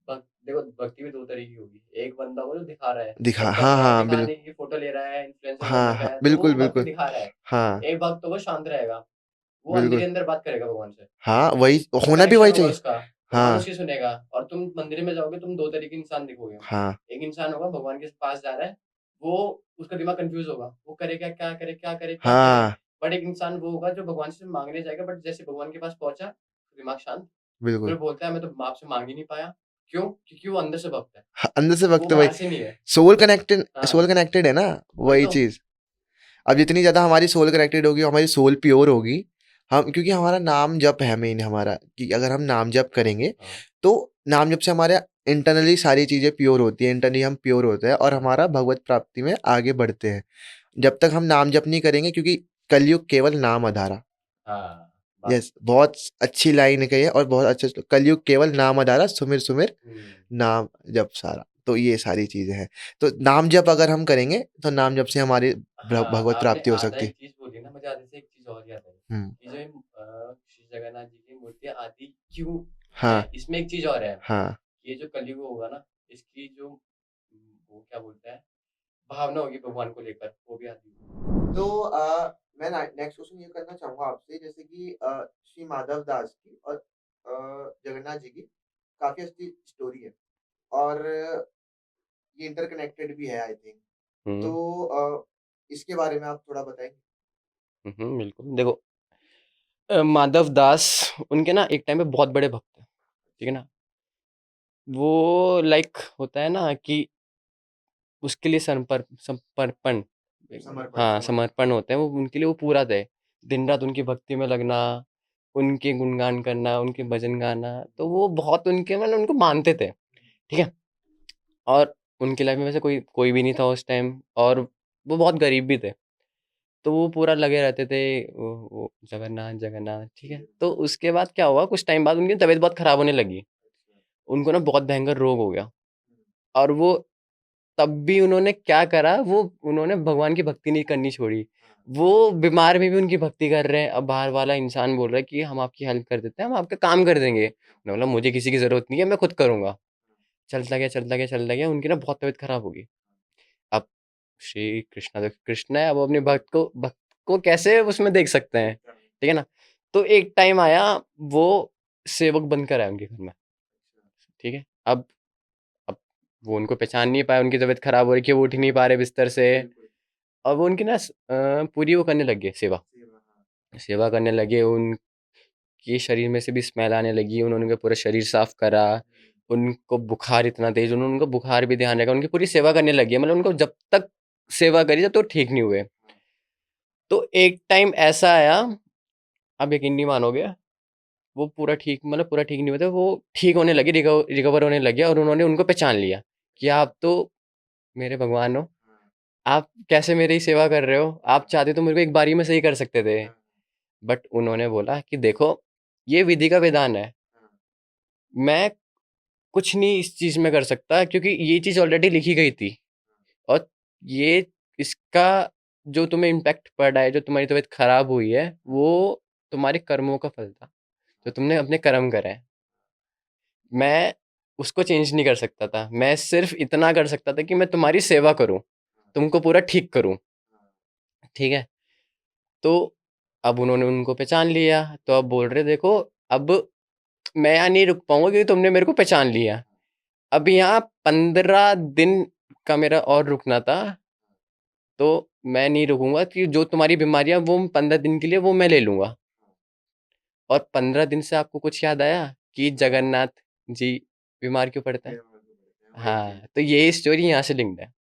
देखो भक्ति भी 2 तरह की होगी। एक बंदा वो जो दिखा रहा है, दिखा, जब कर हाँ, रहा है हाँ, दिखाने की फ़ोटो ले रहा है, इन्फ्लुएंसर हाँ, बनने पे हाँ, है, तो वो बिल्कुल, भक्ति बिल्कुल, दिखा रहा है। हाँ, एक भक्त तो वो शांत रहेगा, वो अंदर ही बिल्कुल, अंदर बात करेगा भगवान से। हाँ, वही वो होना भी कनेक्शन वही होगा चाहिए। उसका, भगवान हाँ, उसकी सुनेगा और तुम मंदिर में जाओगे, तुम 2 तरह के इंसान दिखोगे। हाँ, एक इंसान होगा भगवान के पास जा रहा है, वो उसका दिमाग कन्फ्यूज़ होगा, वो करेगा क्या करे, क्या करे, क्या करे? हाँ, बट एक इंसान वो होगा जो भगवान से माँगने जाएगा बट जैसे भगवान के पास पहुँचा, दिमाग शांत, बिल्कुल। फिर बोलता है मैं तो आपसे माँग ही नहीं पाया। क्यों? क्योंकि वो अंदर से भक्त है, अंदर से वो वक़्त वही, बाहर से नहीं है। हाँ, सोल कनेक्टेड है ना, वही वही तो। चीज़। अब जितनी ज़्यादा हमारी सोल कनेक्टेड होगी, हमारी सोल प्योर होगी, हम, क्योंकि हमारा नाम जप है मेन हमारा, कि अगर हम नाम जप करेंगे, हाँ, तो नाम जप से हमारे इंटरनली सारी चीज़ें प्योर होती हैं, इंटरनली हम प्योर होते हैं, और हमारा भगवत प्राप्ति में आगे बढ़ते हैं। जब तक हम नाम जप नहीं करेंगे, क्योंकि कलयुग केवल नाम आधारा। हाँ, बात यस, बहुत अच्छी लाइन कही है, और बहुत अच्छे से, कलयुग केवल नाम आधारा, सुमिर सुमिर हुँ। नाम जप सारा। तो ये सारी चीज़ें हैं। तो नाम जप अगर हम करेंगे, तो नाम जप से हमारी हाँ, भगवत आपने प्राप्ति हो आधा सकती एक है। चीज़ बोली ना, मुझे आधे से एक चीज़ और याद आई, हुँ। कि जो श्री जगन्नाथ जी की मूर्तियाँ आती क्यों हाँ, हैं? इसमें एक चीज़ और है, हाँ। ये जो कलयुग होगा ना, इसकी जो वो क्या बोलते हैं, भावना होगी भगवान को लेकर, वो भी आती होगी। तो मैं ना नेक्स्ट क्वेश्चन ये करना चाहूँगा आपसे, जैसे कि श्री माधव दास की और जगन्नाथ जी की काफ़ी अच्छी स्टोरी है, और ये इंटरकनेक्टेड भी है आई थिंक। हुँ, तो इसके बारे में आप थोड़ा बताएँगे? हुँ, हुँ, बिल्कुल। देखो माधव दास उनके ना एक टाइम पे बहुत बड़े भक्त थे, ठीक है ना? वो लाइक होता है ना कि उसके लिए समर्पण समर्पण, हाँ, समर्पण। समर्पण होते हैं वो उनके लिए वो पूरा थे। दिन-रात उनकी भक्ति में लगना, उनके गुणगान करना, उनके भजन गाना, तो वो बहुत उनके मतलब उनको मानते थे, ठीक है? और उनकी लाइफ में वैसे कोई कोई भी नहीं था उस टाइम, और वो बहुत गरीब भी थे। तो वो पूरा लगे रहते थे वो जगन्नाथ, जगन्नाथ, ठीक है? तो उसके बाद क्या हुआ, कुछ टाइम बाद उनकी तबीयत बहुत खराब होने लगी। उनको ना बहुत भयंकर रोग हो गया, और वो तब भी उन्होंने क्या करा, वो उन्होंने भगवान की भक्ति नहीं करनी छोड़ी। वो बीमार में भी उनकी भक्ति कर रहे हैं। अब बाहर वाला इंसान बोल रहा है कि हम आपकी हेल्प कर देते हैं, हम आपका काम कर देंगे। उन्होंने बोला मुझे किसी की ज़रूरत नहीं है, मैं खुद करूँगा। चलता गया, चलता गया, चलता गया, उनकी ना बहुत तबीयत खराब हो गई। अब श्री कृष्णा, देखो कृष्ण है, अब वो अपने भक्त को कैसे उसमें देख सकते हैं, ठीक है ना? तो एक टाइम आया, वो सेवक बनकर आया उनके घर में, ठीक है? अब वो उनको पहचान नहीं पाए, उनकी तबीयत खराब हो रही है, वो उठ नहीं पा रहे बिस्तर से। और वो उनकी ना पूरी वो करने लग गए, सेवा सेवा करने लगे। उनके शरीर में से भी स्मेल आने लगी, उन्होंने उनका पूरा शरीर साफ करा। उनको बुखार इतना तेज, उन्होंने उनको बुखार भी ध्यान रखा, उनकी पूरी सेवा करने लगी, मतलब उनको जब तक सेवा करी जब तो ठीक नहीं हुए। तो एक टाइम ऐसा आया, आप यकीन नहीं मानोगे, वो पूरा ठीक, मतलब पूरा ठीक नहीं हुए थे, वो ठीक होने लगे, रिकवर होने लगे, और उन्होंने उनको पहचान लिया कि आप तो मेरे भगवान हो। आप कैसे मेरी सेवा कर रहे हो? आप चाहते तो मेरे को एक बारी में सही कर सकते थे। बट उन्होंने बोला कि देखो, ये विधि का विधान है, मैं कुछ नहीं इस चीज़ में कर सकता, क्योंकि ये चीज़ ऑलरेडी लिखी गई थी। और ये इसका जो तुम्हें इम्पैक्ट पड़ा है, जो तुम्हारी तबीयत खराब हुई है, वो तुम्हारे कर्मों का फल था, जो तुमने अपने कर्म करे हैं। मैं उसको चेंज नहीं कर सकता था, मैं सिर्फ इतना कर सकता था कि मैं तुम्हारी सेवा करूं, तुमको पूरा ठीक करूं, ठीक है? तो अब उन्होंने उनको पहचान लिया, तो अब बोल रहे देखो, अब मैं यहाँ नहीं रुक पाऊंगा क्योंकि तुमने मेरे को पहचान लिया। अब यहाँ 15 दिन का मेरा और रुकना था, तो मैं नहीं रुकूंगा, कि जो तुम्हारी बीमारियां वो 15 दिन के लिए वो मैं ले लूंगा। और 15 दिन से आपको कुछ याद आया कि जगन्नाथ जी बीमार क्यों पड़ते हैं? हाँ, तो ये स्टोरी यहाँ से लिंक्ड है।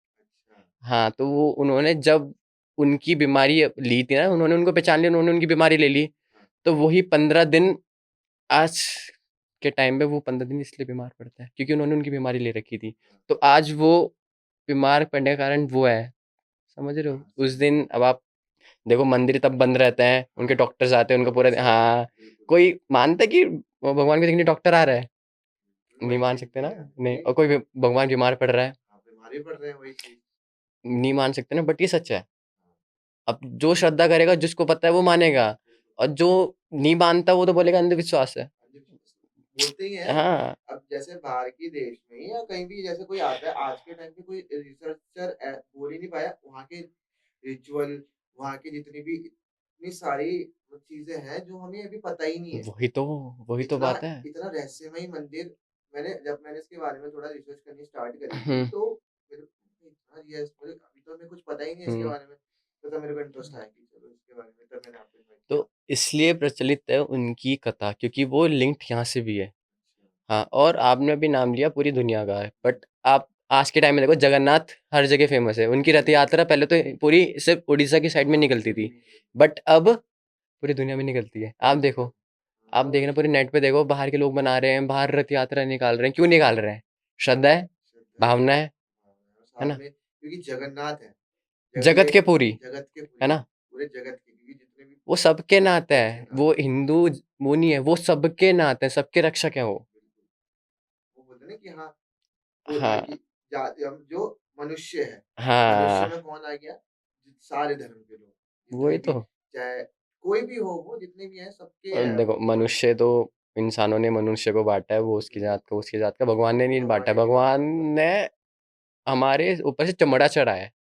हाँ, तो वो उन्होंने जब उनकी बीमारी ली थी ना, उन्होंने उनको पहचान लिया, उन्होंने उनकी बीमारी ले ली, तो वही 15 दिन आज के टाइम पे वो 15 दिन इसलिए बीमार पड़ते हैं क्योंकि उन्होंने उनकी बीमारी ले रखी थी। तो आज वो बीमार पड़ने का कारण वो है, समझ रहे हो? उस दिन अब आप देखो, मंदिर तब बंद रहते हैं, उनके डॉक्टर्स आते हैं, उनका पूरा हाँ, कोई मानता है कि वो भगवान को देखने डॉक्टर आ रहा है? नहीं मान सकते ना, नहीं। और कोई भगवान बीमार पड़ रहा है, नहीं मान सकते ना, बट ये सच है। अब जो श्रद्धा करेगा, जिसको पता है वो मानेगा, और जो नहीं मानता वो तो बोलेगा अंधविश्वास है। बोलते ही हैं। हाँ, अब जैसे बाहर की देश में या कहीं भी जैसे कोई आता है, आज के टाइम पे कोई रिसर्चर बोल ही नहीं पाया वहाँ के रिचुअल, वहाँ की जितनी भी इतनी सारी चीजें हैं जो हमें अभी पता ही नहीं है। वही तो बात है। इतना रहस्यमय मंदिर, मैंने इसके बारे में थोड़ा रिसर्च करनी स्टार्ट करी थी, तो मेरे को इतना ये अभी तो हमें कुछ पता ही नहीं है इसके बारे में। तो तब मेरे को इंटरेस्ट आया कि चलो इसके बारे में, तब मैंने आपको इनवाइट किया। तो इसलिए प्रचलित है उनकी कथा, क्योंकि वो लिंक्ड यहाँ से भी है। हाँ, और आपने अभी नाम लिया पूरी दुनिया का है, बट आप आज के टाइम में देखो, जगन्नाथ हर जगह फेमस है। उनकी रथ यात्रा पहले तो पूरी सिर्फ उड़ीसा की साइड में निकलती थी, बट अब पूरी दुनिया में निकलती है। आप देखो, आप देखना पूरे नेट पे देखो, बाहर के लोग बना रहे हैं, बाहर रथ यात्रा निकाल रहे हैं। क्यों निकाल रहे हैं? श्रद्धा है, भावना है ना? क्योंकि जगन्नाथ है, जगत के पूरी, है ना? पूरे जगत के, क्योंकि जितने भी वो सबके नाथ है, वो हिंदू वो नहीं है, वो सबके नाथ है, सबके रक्षक है वो। वो बोलते हैं ना कि हाँ, वो हाँ, कि हम जो मनुष्य है, मनुष्य हाँ में कौन आ गया? सारे धर्म के लोग, वही तो, चाहे कोई भी हो, वो जितने भी हैं सबके हैं। देखो, मनुष्य तो इंसानों ने मनुष्य को बांटा है, वो उसकी जात को उसकी जात का, भगवान ने नहीं बांटा है। भगवान ने हमारे ऊपर से चमड़ा चढ़ा है,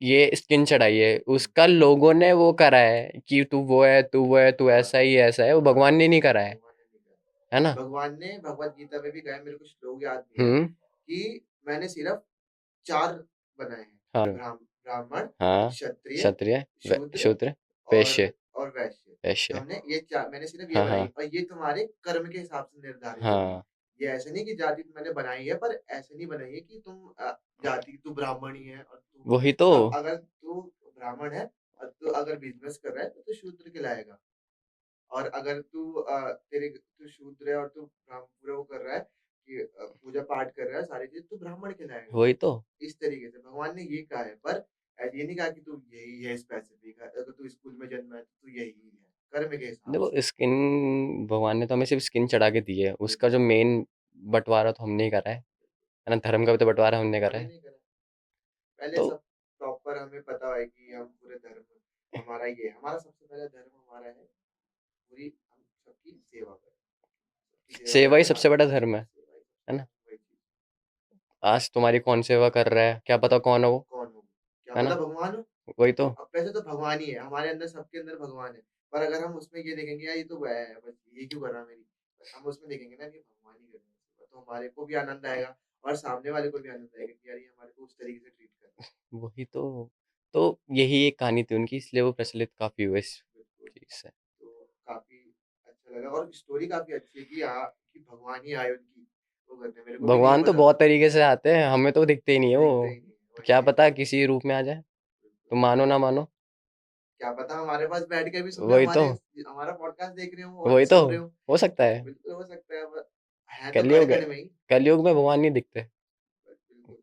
ये स्किन चढ़ाई है, उसका लोगों ने वो करा है कि तू वो है, तू वो है, तू ऐसा ही ऐसा है, वो भगवान ने नहीं करा है ना? भगवान ने भगवत गीता में भी कहा है, मेरे को श्लोक याद नहीं है, कि मैंने सिर्फ 4 बनाए हैं। हाँ, ब्राह्मण, हाँ, क्षत्रिय, शूद्र, वैश्य, और वैश्य। हमने ये 4 मैंने सिर्फ ये बनाई, और ये तुम्हारे कर्म के हिसाब से निर्धारित होगी। ये ऐसे नहीं कि जाति मैंने बनाई है, पर ऐसे नहीं बनाई है कि तुम जाति तू ब्राह्मण ही है और तू, वही तो, अगर तू ब्राह्मण है और तू अगर बिजनेस कर रहा है तो तू शूद्र कहलाएगा। और अगर तू शूद्र है और तू पूरा वो कर रहा है कि पूजा पाठ कर रहा है सारी चीज, तू ब्राह्मण कहलाएगा। वही तो। इस तरीके से भगवान ने ये कहा है, पर ये नहीं कहा कि तू यही है स्पेसिफिक। अगर तू स्कूल में जन्मा है तो तू यही है कर्म के हिसाब देखो से। स्किन, भगवान ने तो हमें सिर्फ स्किन चढ़ा के दी है, उसका जो मेन बंटवारा तो हमने ही करा है ना, धर्म का भी तो बंटवारा हमने करा हमें है। नहीं करा। पहले तो सब प्रॉपर हमें पता है कि हम पूरे धर्म हमारा ये है। हमारा सबसे पहला धर्म हमारा है पूरी हम सबकी सेवा करें। सबकी सेवा सेवा ही करना सबसे बड़ा धर्म सेवा ही है सबसे ना। वही चीज। आज तुम्हारी कौन सेवा कर रहा है, क्या पता कौन हो वो, कौन हो? क्या है पता ना। भगवान हो। वही तो। अब वैसे तो भगवान ही है हमारे अंदर, सबके अंदर भगवान है। पर अगर हम उसमें ये देखेंगे यार ये तो वह है, बस ये क्यों कर रहा मेरी, हम उसमें देखेंगे ना कि भगवान ही कर रहे हैं, तो हमारे को भी आनंद आएगा और सामने वाले को भी आनंद आएगा कि यार ये हमारे को उस तरीके से ट्रीट कर रहा है। वही तो यही एक कहानी थी उनकी, इसलिए वो प्रचलित काफी हुए इस बिल्कुल। चीज से। तो काफी अच्छा लगा और स्टोरी काफी अच्छी है कि कि भगवान ही आए उनकी वो करने। मेरे को भी नहीं भगवान तो पता बहुत था। तरीके से आते हैं, हमें तो दिखते ही नहीं है दिखते वो। ही नहीं है, तो वही क्या चीज पता है। किसी रूप में आ जाए, बिल्कुल। तो मानो ना मानो। क्या पता हमारे पास बैठ के भी सुन रहे हो, वही तो। हमारे हमारा पॉडकास्ट देख रहे हो और वही तो सुन रहे हो। हो सकता है। बिल्कुल हो सकता है, है तो कण कलयुग है, कण में ही। कलयुग में भगवान नहीं दिखते। बिल्कुल।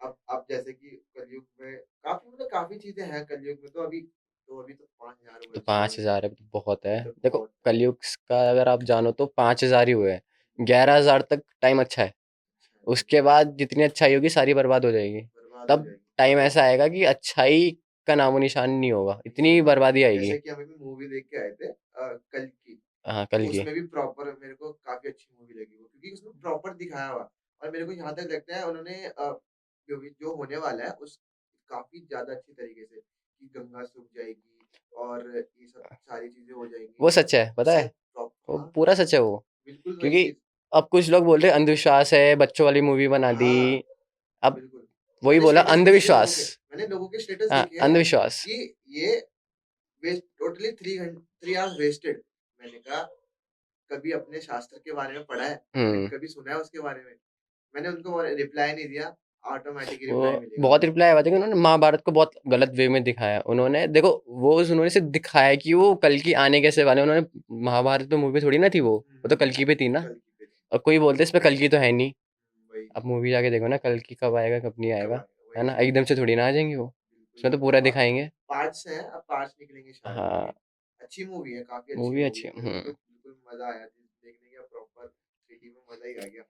अब जैसे कि कलयुग में काफी मतलब काफी चीजें हैं कलयुग में, तो अभी तो 5,000 तो वर्ष हुए। 5,000 है तो बहुत है। तो देखो बहुत है। कलयुग का अगर आप जानो तो 5,000 ही हुए हैं। 11,000 तक टाइम अच्छा है। अच्छा है, उसके बिल्कुल। बाद जितनी अच्छाई होगी सारी बर्बाद हो जाएगी। बर्बाद हो तब जाएगी। टाइम ऐसा आएगा कि अच्छाई का नामो निशान नहीं होगा, नहीं इतनी होगा। बर्बादी आएगी। जैसे कि हम अभी मूवी देख के आए थे कल की। हाँ कल की। उसमें भी प्रॉपर मेरे को काफी अच्छी मूवी लगी वो, क्योंकि उसमें प्रॉपर दिखाया हुआ। और मेरे को यहाँ तक लगता है उन्होंने जो होने वाला है उस काफी ज्यादा अच्छी तरीके से कि गंगा सूख जाएगी और ये सब सारी चीजें हो जाएंगी। वो सच है, पता है। सब वो हाँ, पूरा सच है वो। बिल्कुल वही क्योंकि चीज। अब कुछ लोग बोल रहे हैं अंधविश्वास है, बच्चों वाली मूवी बना दी। हाँ, अब बिल्कुल। वही मैंने बोला स्टेटस देखे लोगों अंधविश्वास। के, मैंने लोगों के स्टेटस हाँ देखे हैं अंधविश्वास। कि ये वेस्ट टोटली 3 आवर्स वेस्टेड। मैंने कहा कभी अपने शास्त्र के बारे में पढ़ा है, मैंने हम्म। कभी सुना है उसके बारे में। मैंने उनको रिप्लाई नहीं दिया, ऑटोमेटिक वो रिप्लाई मिलेगा बहुत उनको। रिप्लाई आया था कि उन्होंने महाभारत को बहुत गलत वे में दिखाया। उन्होंने देखो, वो उन्होंने सिर्फ दिखाया कि वो कल की आने कैसे वाले, उन्होंने महाभारत में मूवी थोड़ी ना थी वो तो कल की पे थी ना। कल की पे थी। और कोई बोलते इस पे कल की तो है नहीं। वही अब चीज मूवी जाके देखो ना, कल की कब आएगा कब नहीं कब आएगा, आएगा, है वही ना, चीज है। एकदम से थोड़ी ना आ जाएंगी वो। बिल्कुल उसमें तो बिल्कुल। पूरा दिखाएंगे। पार्ट्स हैं, अब पार्ट्स निकलेंगे शायद हाँ उनके। अच्छी मूवी है, काफी अच्छी मूवी मूवी अच्छी है। है। मेरे को तो बिल्कुल मजा आया देखने का, प्रॉपर 3D में मजा ही आ गया।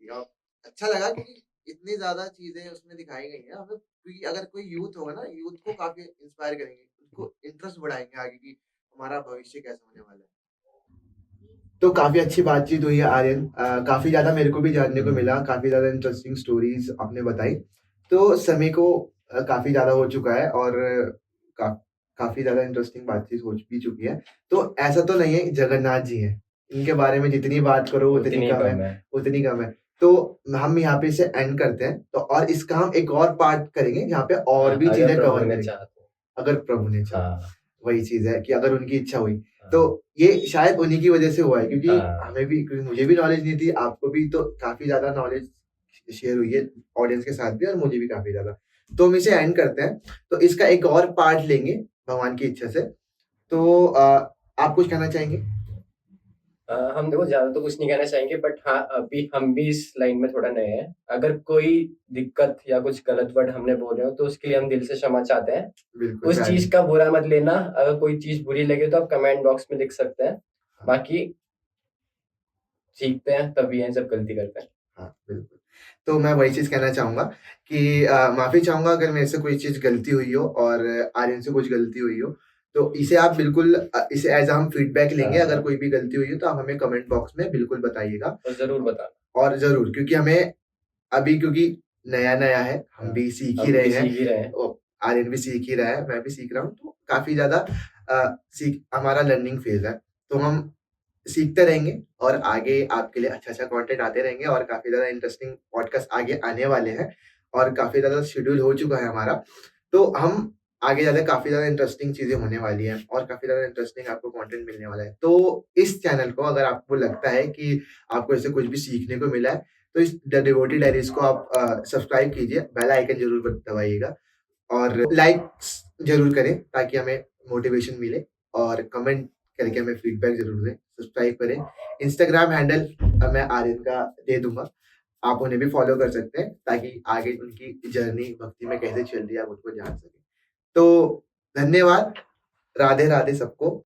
या अच्छा लगा क्योंकि इतनी ज्यादा चीजें उसमें दिखाई गई हैं हमें, क्योंकि अगर कोई यूथ होगा ना, यूथ को काफी इंस्पायर करेंगे, उनको इंटरेस्ट बढ़ाएंगे आगे की हमारा भविष्य कैसा होने वाला है। तो काफी अच्छी बातचीत हुई है आर्यन। काफी ज्यादा मेरे को भी जानने को मिला, काफी ज्यादा इंटरेस्टिंग स्टोरीज आपने बताई। तो समय को काफी ज्यादा हो चुका है और का, काफी ज्यादा इंटरेस्टिंग बातचीत हो भी चुकी है। तो ऐसा तो नहीं है कि जगन्नाथ जी हैं, इनके बारे में जितनी बात करो उतनी उतनी कम कम है। है। उतनी कम है। तो हम यहाँ पे इसे एंड करते हैं, तो और इसका हम एक और पार्ट करेंगे जहाँ पे और हाँ भी अगर चीजें प्रभु कवर ने करेंगे, चाहा तो। अगर प्रभु ने चाहा। हाँ। वही चीज है कि अगर उनकी इच्छा हुई। तो हाँ। ये शायद उन्हीं की वजह से हुआ है, क्योंकि हाँ। हमें भी, क्योंकि मुझे भी नॉलेज नहीं थी, आपको भी तो काफी ज्यादा नॉलेज शेयर हुई है ऑडियंस के साथ भी, और मुझे भी काफी ज्यादा। तो हम इसे एंड करते हैं, तो इसका एक और पार्ट लेंगे भगवान की इच्छा से। तो आप कुछ कहना चाहेंगे? हम देखो ज्यादा तो कुछ नहीं कहना चाहेंगे, बट हाँ अभी हम भी इस लाइन में थोड़ा नए हैं। अगर कोई दिक्कत या कुछ गलत वर्ड हमने बोले हो तो उसके लिए हम दिल से क्षमा चाहते हैं। बिल्कुल उस चीज का बुरा मत लेना। अगर कोई चीज बुरी लगे तो आप कमेंट बॉक्स में लिख सकते हैं। हाँ, बाकी सीखते हैं तभी हैं जब गलती करते हैं। हाँ, बिल्कुल। तो मैं वही चीज़ कहना चाहूँगा कि माफ़ी चाहूँगा अगर मेरे से कोई चीज़ गलती हुई हो और आर्यन से कुछ गलती हुई हो, तो इसे आप बिल्कुल इसे एज़ हम फीडबैक लेंगे। हाँ। अगर कोई भी गलती हुई हो तो आप हमें कमेंट बॉक्स में बिल्कुल बताइएगा। और जरूर बताना। और ज़रूर, क्योंकि हमें अभी, क्योंकि नया-नया है, हम हाँ, भी सीख ही हम रहे भी हैं। सीख ही रहे हैं। आर्यन भी सीख ही रहा है, मैं भी सीख रहा हूँ, तो काफ़ी ज़्यादा सीख हमारा लर्निंग फ़ेज़ है। तो हम सीखते रहेंगे और आगे आपके लिए अच्छा-अच्छा कंटेंट आते रहेंगे और काफ़ी ज़्यादा इंटरेस्टिंग पॉडकास्ट आगे आने वाले हैं और काफ़ी ज़्यादा शेड्यूल हो चुका है हमारा। तो हम आगे ज़्यादा काफ़ी ज़्यादा इंटरेस्टिंग चीज़ें होने वाली हैं और काफ़ी ज़्यादा इंटरेस्टिंग आपको कंटेंट मिलने वाला है। तो इस चैनल को अगर आपको लगता है कि आपको इससे कुछ भी सीखने को मिला है, तो इस द डिवोटी डायरीज़ को आप सब्सक्राइब कीजिए, बेल आइकन ज़रूर दबाइएगा और लाइक्स ज़रूर करें ताकि हमें मोटिवेशन मिले, और कमेंट करके हमें फीडबैक ज़रूर दें, सब्सक्राइब करें। इंस्टाग्राम हैंडल मैं आर्यन का दे दूँगा, आप उन्हें भी फॉलो कर सकते हैं ताकि आगे उनकी जर्नी भक्ति में कैसे चल रही है आप उनको जान सकें। तो धन्यवाद, राधे-राधे सबको।